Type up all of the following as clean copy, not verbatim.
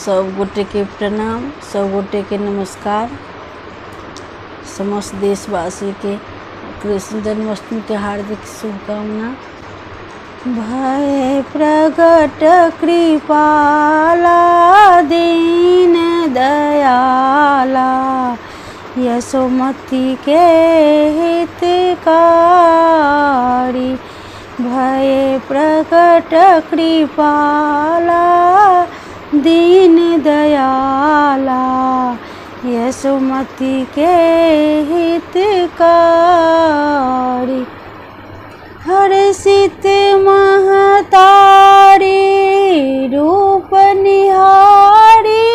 सब गोटे के प्रणाम, सब गोटे के नमस्कार। समस्त देशवासी के कृष्ण जन्माष्टमी के हार्दिक शुभकामना। भय प्रगट कृपाला दीन दयाला, यशोमती के हितकारी। भय प्रगट कृपाला दीन दयाला, यशोमती के हितकारी। हर्षित महतारी रूप निहारी,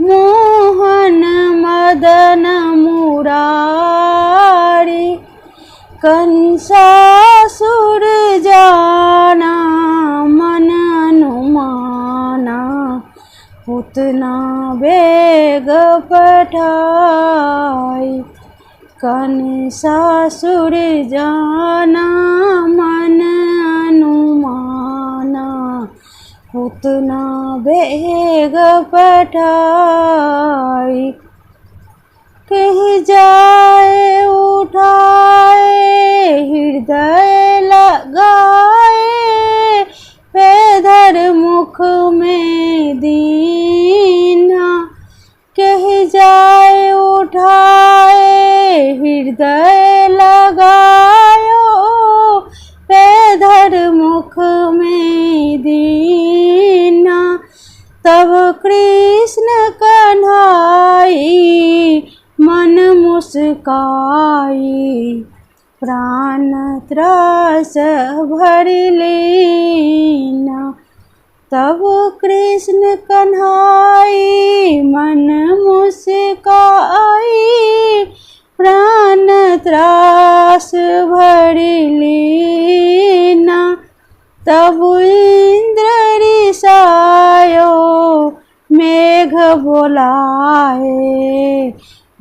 मोहन मदन मुरारी। कंसासुर जाना मन अनुमाना, पूतना बेग पठाई। कंसासुर जाना मन अनुमाना, पूतना बेग पठाई। कह जाए उठाए हृदय लगाए, पैधर मुख में दीना। कह जाए उठाए हृदय लगायो, पैधर मुख में दीना। तब कृष्ण कन्हाई मन मुस्काई, प्राण त्रास भर लेना। तब कृष्ण कन्हाई मन मुस्काई, प्राण त्रास भर लेना। तब इंद्र रिसायो मेघ बोलाए,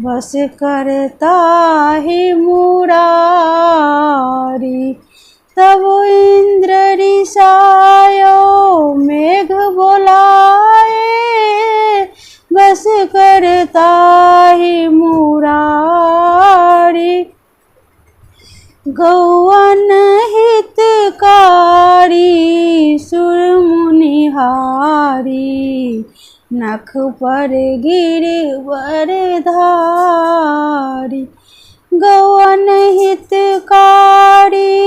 बस करता है मुरारी। तब इंद्र रिसायो मेघ बोलाए, बस करता है मुरारी। गौवन हितकारी सुर मुनिहारी, नख पर गिरवरधारी। गौवन हितकारी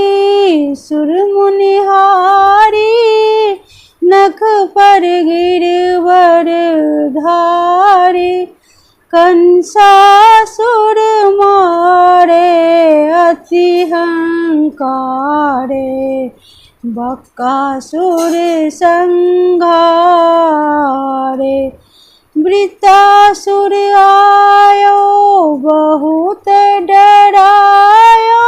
सुर मुनिहारी, नख पर गिरवरधारी। कंसासुर मारे अति हंकारे, बकासुर संघारे। वृत्तासुर आयो बहुत डरायो,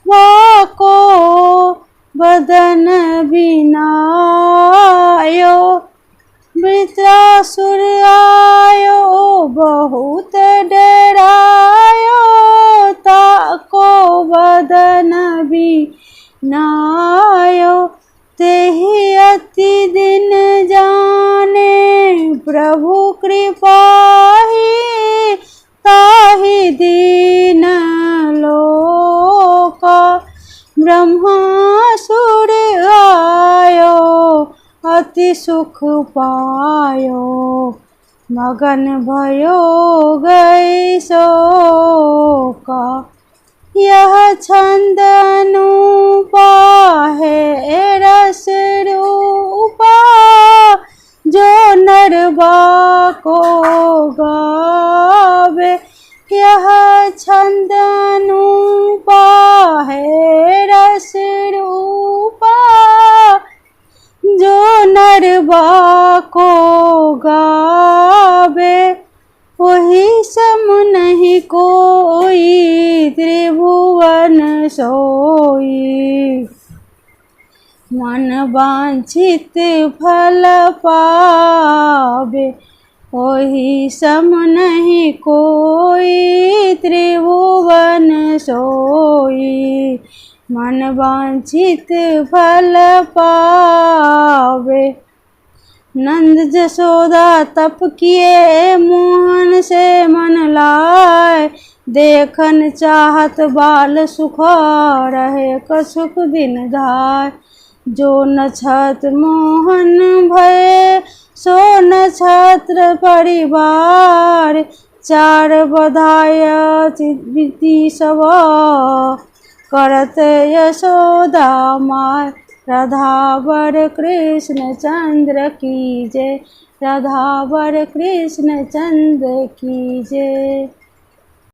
वाको बदन बिनायो। वृत्तासुर आयो बहुत डरायो, ताको बदन बिनायो। तेहि अति दिन जाने प्रभु कृपाही, ताहि दीन लोका। ब्रह्मासुर आयो अति सुख पायो, मगन भयो गए शोका। यह छंद अनूपा है रस रूपा, जो नर बाको गावे। यह छंद अनूपा है रस रूपा, जो नर बाको गावे। वही सम नहीं कोई त्रिभुवन सोई, मन वांछित फल पावे। वही सम नहीं कोई त्रिभुवन सोई, मन वांछित फल पावे। नंद जसोदा तप किए मोहन से मन लाए, देखन चाहत बाल सुख रहे कछुक दिन धाय। जो नक्षत्र मोहन भये सो नक्षत्र परिवार, चार बधाय विधि सब करत यशोदा माय। राधावर कृष्ण चंद्र की जय, राधावर कृष्ण चंद्र की जय।